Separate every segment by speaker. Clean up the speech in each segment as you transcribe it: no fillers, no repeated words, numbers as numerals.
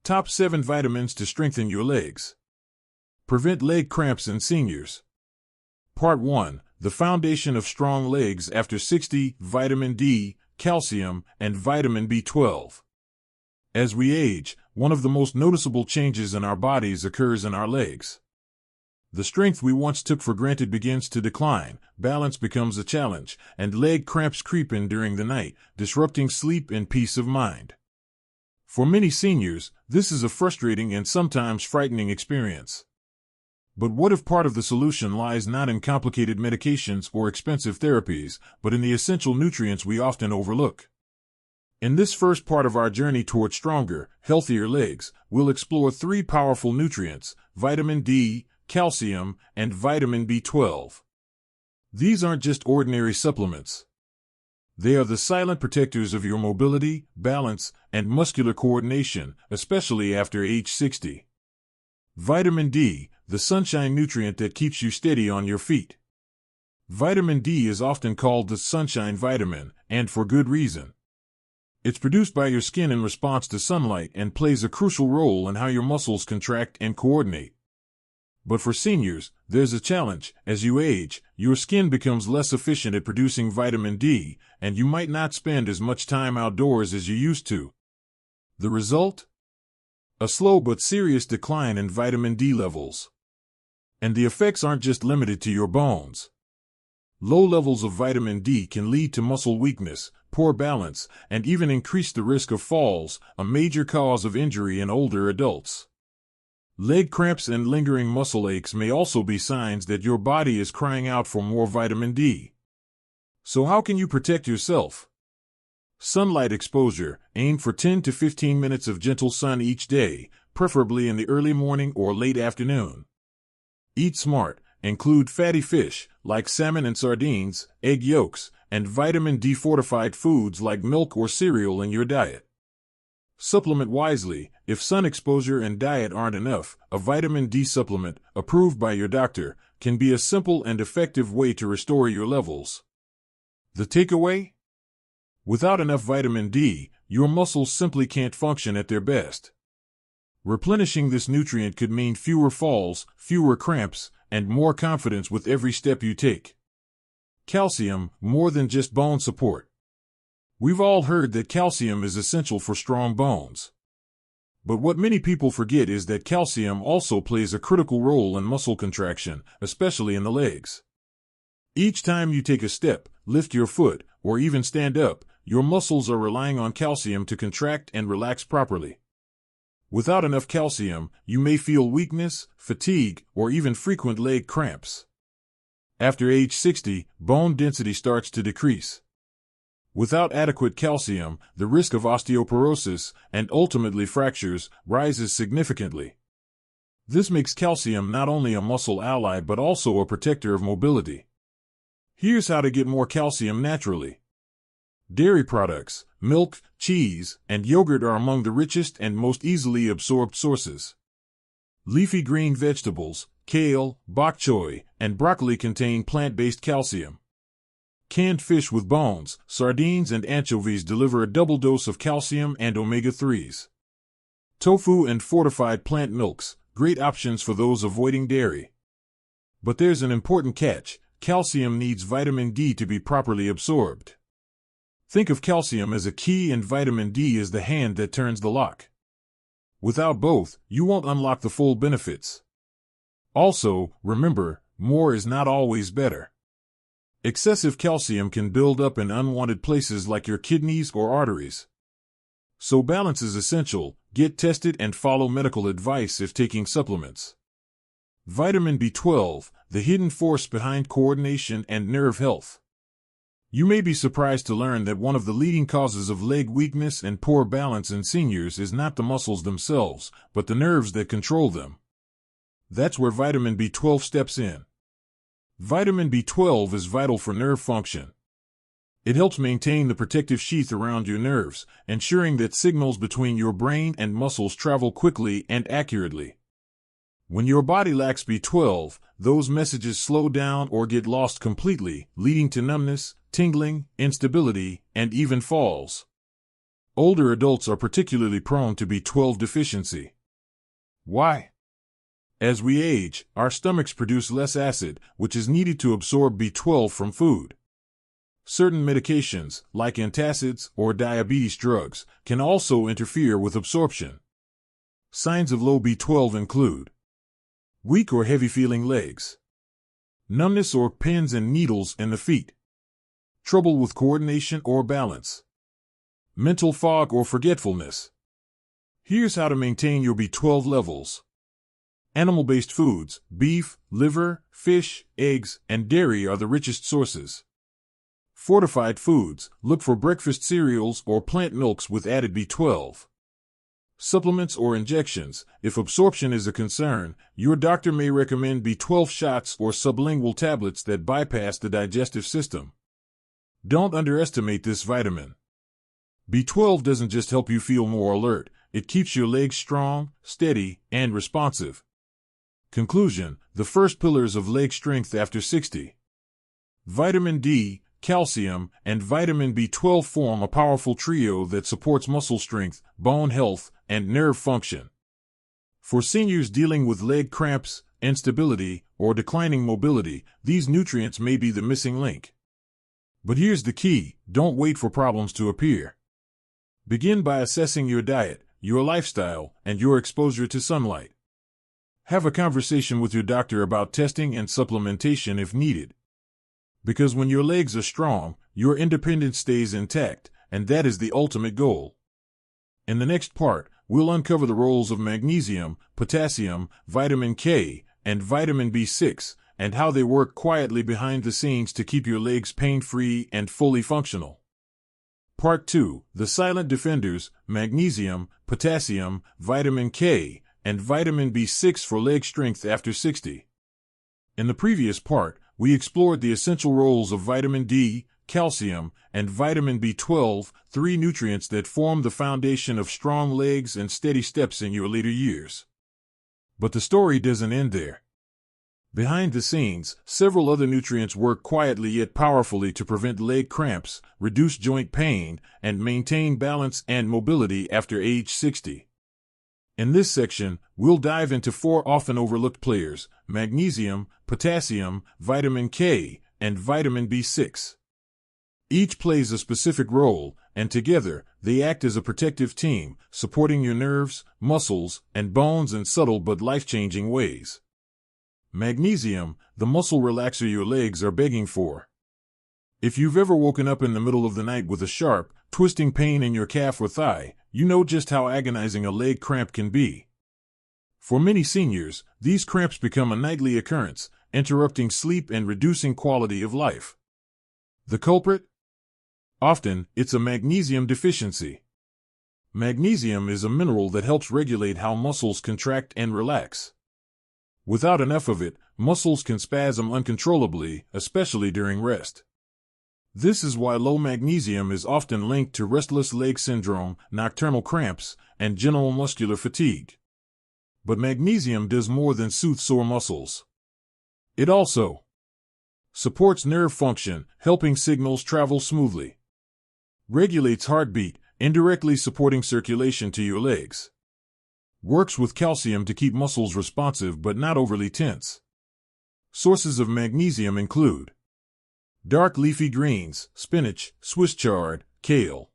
Speaker 1: Top 7 vitamins to strengthen your legs. Prevent leg cramps in seniors. Part 1. The foundation of strong legs after 60, vitamin D, calcium, and vitamin B12. As we age, one of the most noticeable changes in our bodies occurs in our legs. The strength we once took for granted begins to decline, balance becomes a challenge, and leg cramps creep in during the night, disrupting sleep and peace of mind. For many seniors, this is a frustrating and sometimes frightening experience. But what if part of the solution lies not in complicated medications or expensive therapies, but in the essential nutrients we often overlook? In this first part of our journey toward stronger, healthier legs, we'll explore 3 powerful nutrients: vitamin D, calcium, and vitamin B12. These aren't just ordinary supplements. They are the silent protectors of your mobility, balance, and muscular coordination, especially after age 60. Vitamin D, the sunshine nutrient that keeps you steady on your feet. Vitamin D is often called the sunshine vitamin, and for good reason. It's produced by your skin in response to sunlight and plays a crucial role in how your muscles contract and coordinate. But for seniors, there's a challenge. As you age, your skin becomes less efficient at producing vitamin D, and you might not spend as much time outdoors as you used to. The result? A slow but serious decline in vitamin D levels. And the effects aren't just limited to your bones. Low levels of vitamin D can lead to muscle weakness, poor balance, and even increase the risk of falls, a major cause of injury in older adults. Leg cramps and lingering muscle aches may also be signs that your body is crying out for more vitamin D. So how can you protect yourself? Sunlight exposure. Aim for 10 to 15 minutes of gentle sun each day, preferably in the early morning or late afternoon. Eat smart. Include fatty fish, like salmon and sardines, egg yolks, and vitamin D-fortified foods like milk or cereal in your diet. Supplement wisely. If sun exposure and diet aren't enough, a vitamin D supplement, approved by your doctor, can be a simple and effective way to restore your levels. The takeaway? Without enough vitamin D, your muscles simply can't function at their best. Replenishing this nutrient could mean fewer falls, fewer cramps, and more confidence with every step you take. Calcium, more than just bone support. We've all heard that calcium is essential for strong bones. But what many people forget is that calcium also plays a critical role in muscle contraction, especially in the legs. Each time you take a step, lift your foot, or even stand up, your muscles are relying on calcium to contract and relax properly. Without enough calcium, you may feel weakness, fatigue, or even frequent leg cramps. After age 60, bone density starts to decrease. Without adequate calcium, the risk of osteoporosis, and ultimately fractures, rises significantly. This makes calcium not only a muscle ally but also a protector of mobility. Here's how to get more calcium naturally. Dairy products, milk, cheese, and yogurt are among the richest and most easily absorbed sources. Leafy green vegetables, kale, bok choy, and broccoli contain plant-based calcium. Canned fish with bones, sardines, and anchovies deliver a double dose of calcium and omega-3s. Tofu and fortified plant milks, great options for those avoiding dairy. But there's an important catch: calcium needs vitamin D to be properly absorbed. Think of calcium as a key and vitamin D as the hand that turns the lock. Without both, you won't unlock the full benefits. Also, remember, more is not always better. Excessive calcium can build up in unwanted places like your kidneys or arteries. So balance is essential. Get tested and follow medical advice if taking supplements. Vitamin B12, the hidden force behind coordination and nerve health. You may be surprised to learn that one of the leading causes of leg weakness and poor balance in seniors is not the muscles themselves, but the nerves that control them. That's where vitamin B12 steps in. Vitamin B12 is vital for nerve function. It helps maintain the protective sheath around your nerves, ensuring that signals between your brain and muscles travel quickly and accurately. When your body lacks B12, those messages slow down or get lost completely, leading to numbness, tingling, instability, and even falls. Older adults are particularly prone to B12 deficiency. Why? As we age, our stomachs produce less acid, which is needed to absorb B12 from food. Certain medications, like antacids or diabetes drugs, can also interfere with absorption. Signs of low B12 include weak or heavy-feeling legs, numbness or pins and needles in the feet, trouble with coordination or balance, mental fog or forgetfulness. Here's how to maintain your B12 levels. Animal-based foods, beef, liver, fish, eggs, and dairy are the richest sources. Fortified foods, look for breakfast cereals or plant milks with added B12. Supplements or injections, if absorption is a concern, your doctor may recommend B12 shots or sublingual tablets that bypass the digestive system. Don't underestimate this vitamin. B12 doesn't just help you feel more alert, it keeps your legs strong, steady, and responsive. Conclusion: the first pillars of leg strength after 60. Vitamin D, calcium, and vitamin B12 form a powerful trio that supports muscle strength, bone health, and nerve function. For seniors dealing with leg cramps, instability, or declining mobility, these nutrients may be the missing link. But here's the key: don't wait for problems to appear. Begin by assessing your diet, your lifestyle, and your exposure to sunlight. Have a conversation with your doctor about testing and supplementation if needed. Because when your legs are strong, your independence stays intact, and that is the ultimate goal. In the next part, we'll uncover the roles of magnesium, potassium, vitamin K, and vitamin B6, and how they work quietly behind the scenes to keep your legs pain-free and fully functional. Part 2, the silent defenders, magnesium, potassium, vitamin K, and vitamin B6 for leg strength after 60. In the previous part, we explored the essential roles of vitamin D, calcium, and vitamin B12, three nutrients that form the foundation of strong legs and steady steps in your later years. But the story doesn't end there. Behind the scenes, several other nutrients work quietly yet powerfully to prevent leg cramps, reduce joint pain, and maintain balance and mobility after age 60. In this section, we'll dive into four often overlooked players: magnesium, potassium, vitamin K, and vitamin B6. Each plays a specific role, and together, they act as a protective team, supporting your nerves, muscles, and bones in subtle but life-changing ways. Magnesium, the muscle relaxer your legs are begging for. If you've ever woken up in the middle of the night with a sharp, twisting pain in your calf or thigh, you know just how agonizing a leg cramp can be. For many seniors, these cramps become a nightly occurrence, interrupting sleep and reducing quality of life. The culprit? Often, it's a magnesium deficiency. Magnesium is a mineral that helps regulate how muscles contract and relax. Without enough of it, muscles can spasm uncontrollably, especially during rest. This is why low magnesium is often linked to restless leg syndrome, nocturnal cramps, and general muscular fatigue. But magnesium does more than soothe sore muscles. It also supports nerve function, helping signals travel smoothly. Regulates heartbeat, indirectly supporting circulation to your legs. Works with calcium to keep muscles responsive but not overly tense. Sources of magnesium include dark leafy greens, spinach, Swiss chard, kale.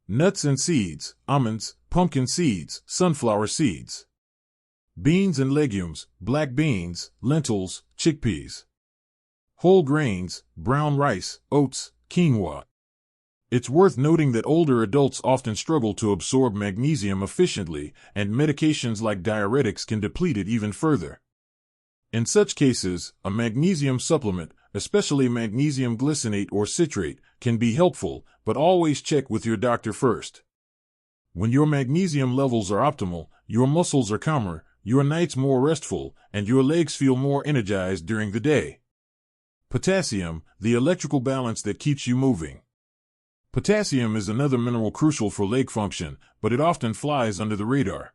Speaker 1: Nuts and seeds, almonds, pumpkin seeds, sunflower seeds. Beans and legumes, black beans, lentils, chickpeas. Whole grains, brown rice, oats, quinoa. It's worth noting that older adults often struggle to absorb magnesium efficiently, and medications like diuretics can deplete it even further. In such cases, a magnesium supplement, especially magnesium glycinate or citrate, can be helpful, but always check with your doctor first. When your magnesium levels are optimal, your muscles are calmer, your nights more restful, and your legs feel more energized during the day. Potassium, the electrical balance that keeps you moving. Potassium is another mineral crucial for leg function, but it often flies under the radar.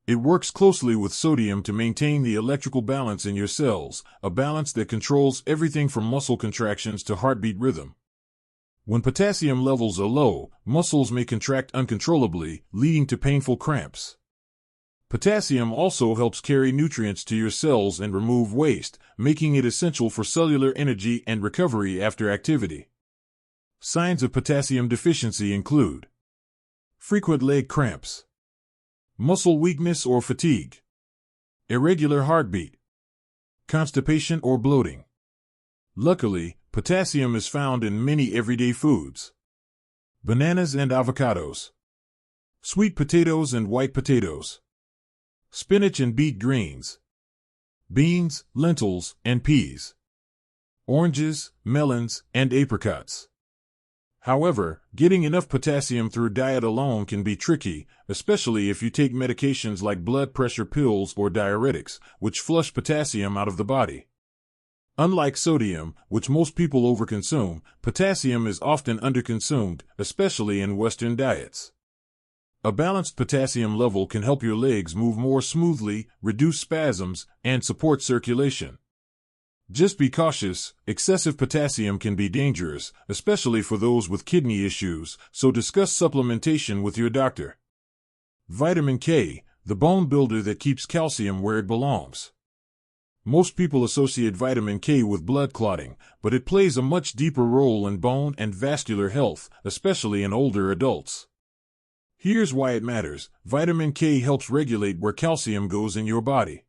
Speaker 1: It works closely with sodium to maintain the electrical balance in your cells, a balance that controls everything from muscle contractions to heartbeat rhythm. When potassium levels are low, muscles may contract uncontrollably, leading to painful cramps. Potassium also helps carry nutrients to your cells and remove waste, making it essential for cellular energy and recovery after activity. Signs of potassium deficiency include frequent leg cramps, muscle weakness or fatigue, irregular heartbeat, constipation or bloating. Luckily, potassium is found in many everyday foods: bananas and avocados, sweet potatoes and white potatoes, spinach and beet greens, beans, lentils, and peas, oranges, melons, and apricots. However, getting enough potassium through diet alone can be tricky, especially if you take medications like blood pressure pills or diuretics, which flush potassium out of the body. Unlike sodium, which most people overconsume, potassium is often underconsumed, especially in Western diets. A balanced potassium level can help your legs move more smoothly, reduce spasms, and support circulation. Just be cautious. Excessive potassium can be dangerous, especially for those with kidney issues, so discuss supplementation with your doctor. Vitamin K, the bone builder that keeps calcium where it belongs. Most people associate vitamin K with blood clotting, but it plays a much deeper role in bone and vascular health, especially in older adults. Here's why it matters. Vitamin K helps regulate where calcium goes in your body.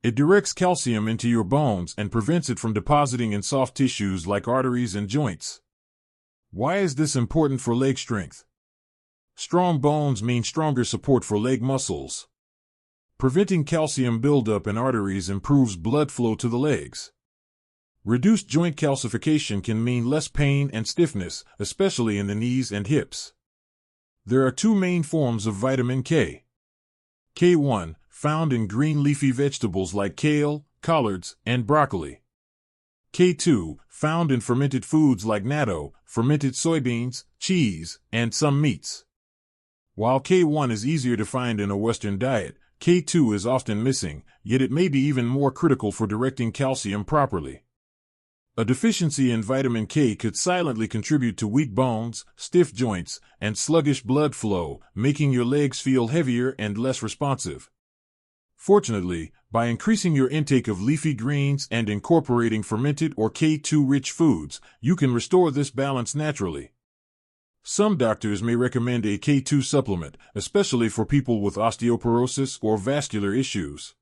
Speaker 1: It directs calcium into your bones and prevents it from depositing in soft tissues like arteries and joints. Why is this important for leg strength? Strong bones mean stronger support for leg muscles. Preventing calcium buildup in arteries improves blood flow to the legs. Reduced joint calcification can mean less pain and stiffness, especially in the knees and hips. There are two main forms of vitamin K. K1, found in green leafy vegetables like kale, collards, and broccoli. K2, found in fermented foods like natto, fermented soybeans, cheese, and some meats. While K1 is easier to find in a Western diet, K2 is often missing, yet it may be even more critical for directing calcium properly. A deficiency in vitamin K could silently contribute to weak bones, stiff joints, and sluggish blood flow, making your legs feel heavier and less responsive. Fortunately, by increasing your intake of leafy greens and incorporating fermented or K2-rich foods, you can restore this balance naturally. Some doctors may recommend a K2 supplement, especially for people with osteoporosis or vascular issues.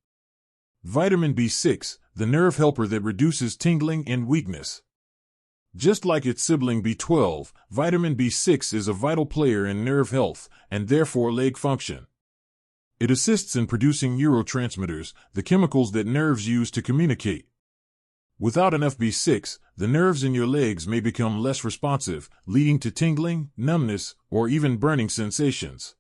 Speaker 1: Vitamin B6, the nerve helper that reduces tingling and weakness. Just like its sibling B12, vitamin B6 is a vital player in nerve health, and therefore leg function. It assists in producing neurotransmitters, the chemicals that nerves use to communicate. Without enough B6, the nerves in your legs may become less responsive, leading to tingling, numbness, or even burning sensations.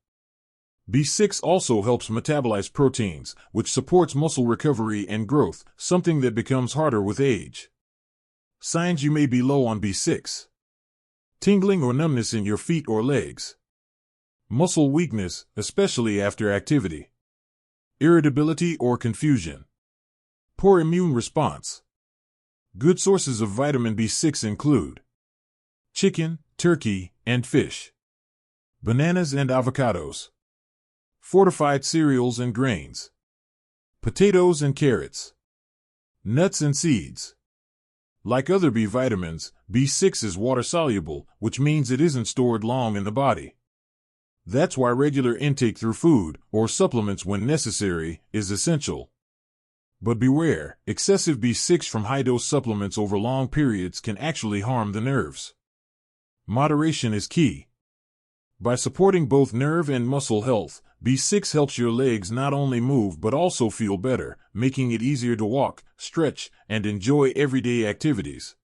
Speaker 1: B6 also helps metabolize proteins, which supports muscle recovery and growth, something that becomes harder with age. Signs you may be low on B6. Tingling or numbness in your feet or legs. Muscle weakness, especially after activity. Irritability or confusion. Poor immune response. Good sources of vitamin B6 include chicken, turkey, and fish, bananas and avocados, fortified cereals and grains, potatoes and carrots, nuts and seeds. Like other B vitamins, B6 is water-soluble, which means it isn't stored long in the body. That's why regular intake through food, or supplements when necessary, is essential. But beware, excessive B6 from high-dose supplements over long periods can actually harm the nerves. Moderation is key. By supporting both nerve and muscle health, B6 helps your legs not only move but also feel better, making it easier to walk, stretch, and enjoy everyday activities.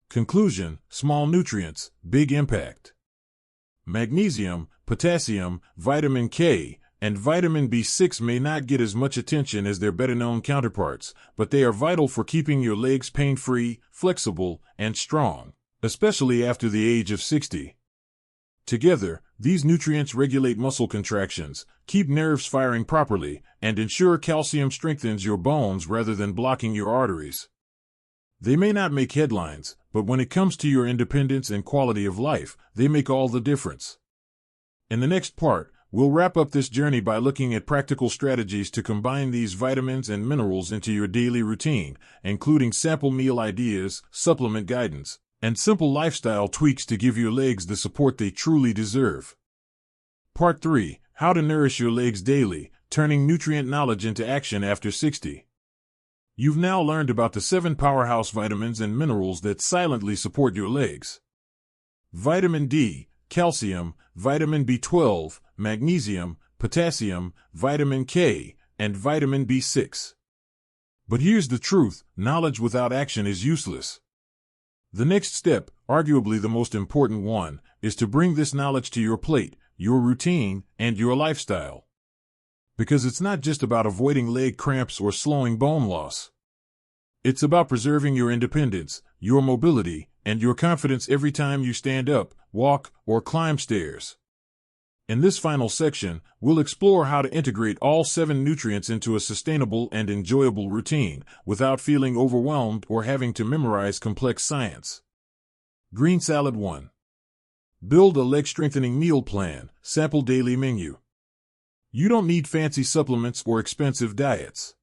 Speaker 1: Conclusion: small nutrients, big impact. Magnesium, potassium, vitamin K, and vitamin B6 may not get as much attention as their better-known counterparts, but they are vital for keeping your legs pain-free, flexible, and strong, especially after the age of 60. Together, these nutrients regulate muscle contractions, keep nerves firing properly, and ensure calcium strengthens your bones rather than blocking your arteries. They may not make headlines, but when it comes to your independence and quality of life, they make all the difference. In the next part, we'll wrap up this journey by looking at practical strategies to combine these vitamins and minerals into your daily routine, including sample meal ideas, supplement guidance, and simple lifestyle tweaks to give your legs the support they truly deserve. Part 3. How to nourish your legs daily, turning nutrient knowledge into action after 60. You've now learned about the 7 powerhouse vitamins and minerals that silently support your legs. Vitamin D, calcium, vitamin B12, magnesium, potassium, vitamin K, and vitamin B6. But here's the truth: knowledge without action is useless. The next step, arguably the most important one, is to bring this knowledge to your plate, your routine, and your lifestyle. Because it's not just about avoiding leg cramps or slowing bone loss. It's about preserving your independence, your mobility, and your confidence every time you stand up, walk, or climb stairs. In this final section, we'll explore how to integrate all 7 nutrients into a sustainable and enjoyable routine, without feeling overwhelmed or having to memorize complex science. Green Salad 1. Build a leg-strengthening meal plan, sample daily menu. You don't need fancy supplements or expensive diets.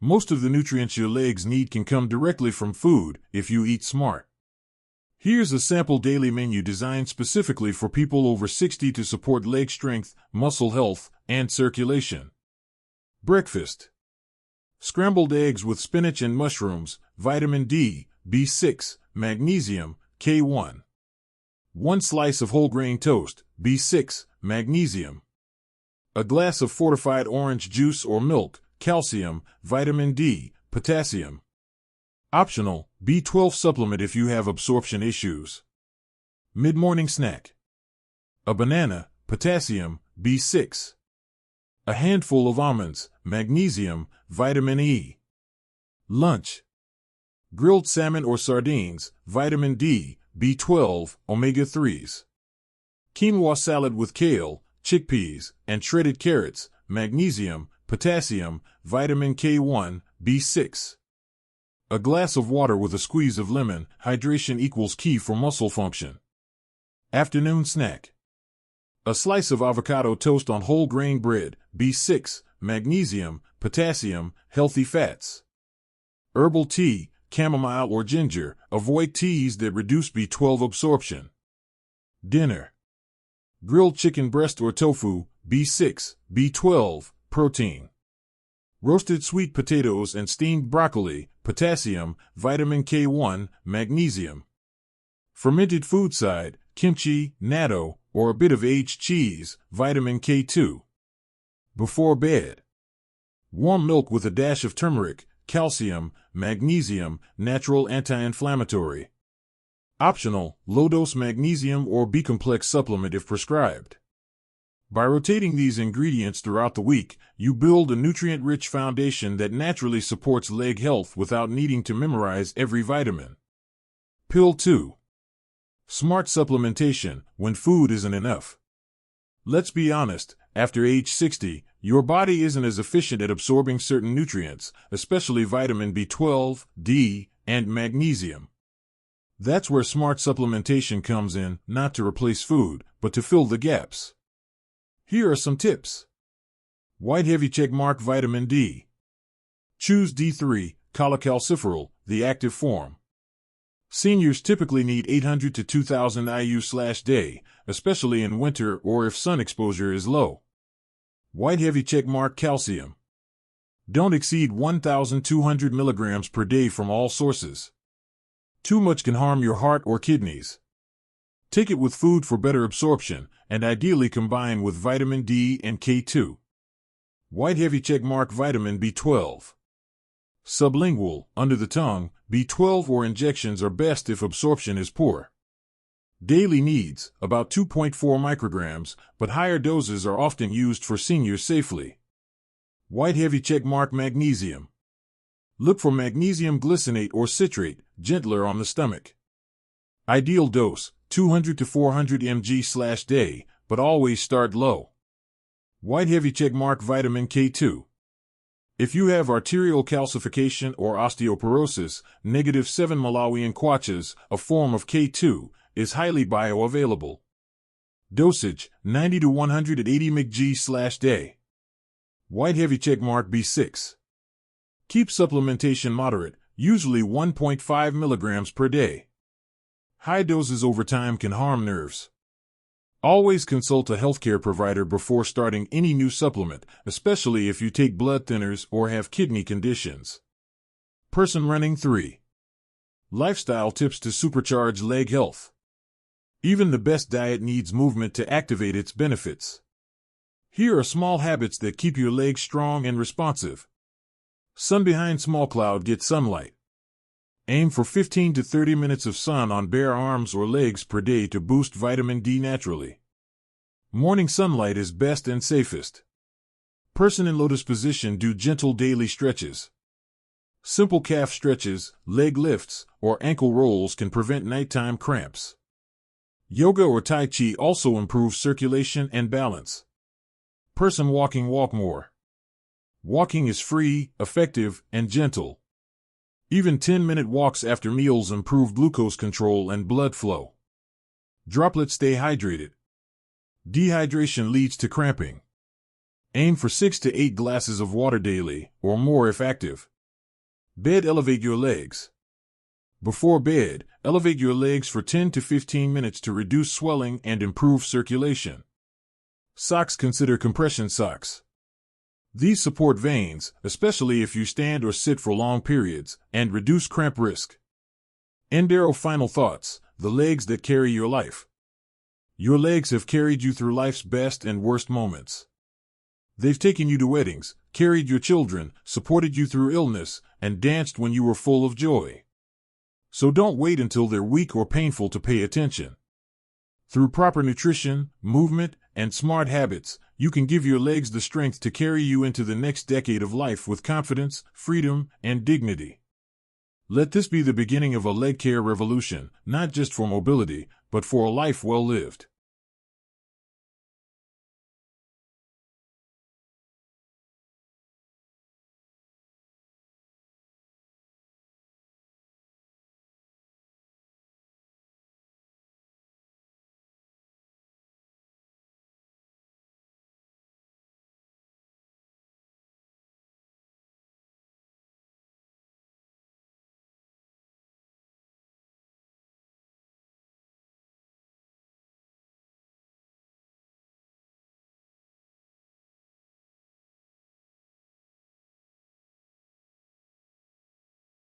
Speaker 1: Most of the nutrients your legs need can come directly from food, if you eat smart. Here's a sample daily menu designed specifically for people over 60 to support leg strength, muscle health, and circulation. Breakfast. Scrambled eggs with spinach and mushrooms, vitamin D, B6, magnesium, K1. 1 slice of whole grain toast, B6, magnesium. A glass of fortified orange juice or milk, calcium, vitamin D, potassium. Optional, B12 supplement if you have absorption issues. Mid-morning snack. A banana, potassium, B6. A handful of almonds, magnesium, vitamin E. Lunch. Grilled salmon or sardines, vitamin D, B12, omega-3s. Quinoa salad with kale, chickpeas, and shredded carrots, magnesium, potassium, vitamin K1, B6. A glass of water with a squeeze of lemon, hydration equals key for muscle function. Afternoon snack. A slice of avocado toast on whole grain bread, B6, magnesium, potassium, healthy fats. Herbal tea, chamomile or ginger, avoid teas that reduce B12 absorption. Dinner. Grilled chicken breast or tofu, B6, B12, protein. Roasted sweet potatoes and steamed broccoli, potassium, vitamin K1, magnesium. Fermented food side, kimchi, natto, or a bit of aged cheese, vitamin K2. Before bed. Warm milk with a dash of turmeric, calcium, magnesium, natural anti-inflammatory. Optional, low-dose magnesium or B-complex supplement if prescribed. By rotating these ingredients throughout the week, you build a nutrient-rich foundation that naturally supports leg health without needing to memorize every vitamin. Pill 2. Smart supplementation when food isn't enough. Let's be honest, after age 60, your body isn't as efficient at absorbing certain nutrients, especially vitamin B12, D, and magnesium. That's where smart supplementation comes in, not to replace food, but to fill the gaps. Here are some tips. White heavy checkmark vitamin D. Choose D3, cholecalciferol, the active form. Seniors typically need 800 to 2000 IU/day, especially in winter or if sun exposure is low. White heavy checkmark calcium. Don't exceed 1,200 milligrams per day from all sources. Too much can harm your heart or kidneys. Take it with food for better absorption, and ideally combine with vitamin D and K2. White heavy checkmark vitamin B12. Sublingual, under the tongue, B12 or injections are best if absorption is poor. Daily needs, about 2.4 micrograms, but higher doses are often used for seniors safely. White heavy checkmark magnesium. Look for magnesium glycinate or citrate, gentler on the stomach. Ideal dose, 200 to 400 mg/day, but always start low. White heavy checkmark vitamin K2. If you have arterial calcification or osteoporosis, -7 Malawian kwachas, a form of K2, is highly bioavailable. Dosage, 90 to 180 mg/day. White heavy checkmark B6. Keep supplementation moderate, usually 1.5 mg per day. High doses over time can harm nerves. Always consult a healthcare provider before starting any new supplement, especially if you take blood thinners or have kidney conditions. Person running 3. Lifestyle tips to supercharge leg health. Even the best diet needs movement to activate its benefits. Here are small habits that keep your legs strong and responsive. Sun behind small cloud, get sunlight. Aim for 15 to 30 minutes of sun on bare arms or legs per day to boost vitamin D naturally. Morning sunlight is best and safest. Person in lotus position, do gentle daily stretches. Simple calf stretches, leg lifts, or ankle rolls can prevent nighttime cramps. Yoga or Tai Chi also improves circulation and balance. Person walking, walk more. Walking is free, effective, and gentle. Even 10-minute walks after meals improve glucose control and blood flow. Droplets, stay hydrated. Dehydration leads to cramping. Aim for 6 to 8 glasses of water daily, or more if active. Bed, elevate your legs. Before bed, elevate your legs for 10 to 15 minutes to reduce swelling and improve circulation. Socks, consider compression socks. These support veins, especially if you stand or sit for long periods, and reduce cramp risk. Endero, final thoughts, the legs that carry your life. Your legs have carried you through life's best and worst moments. They've taken you to weddings, carried your children, supported you through illness, and danced when you were full of joy. So don't wait until they're weak or painful to pay attention. Through proper nutrition, movement, and smart habits, you can give your legs the strength to carry you into the next decade of life with confidence, freedom, and dignity. Let this be the beginning of a leg care revolution, not just for mobility, but for a life well lived.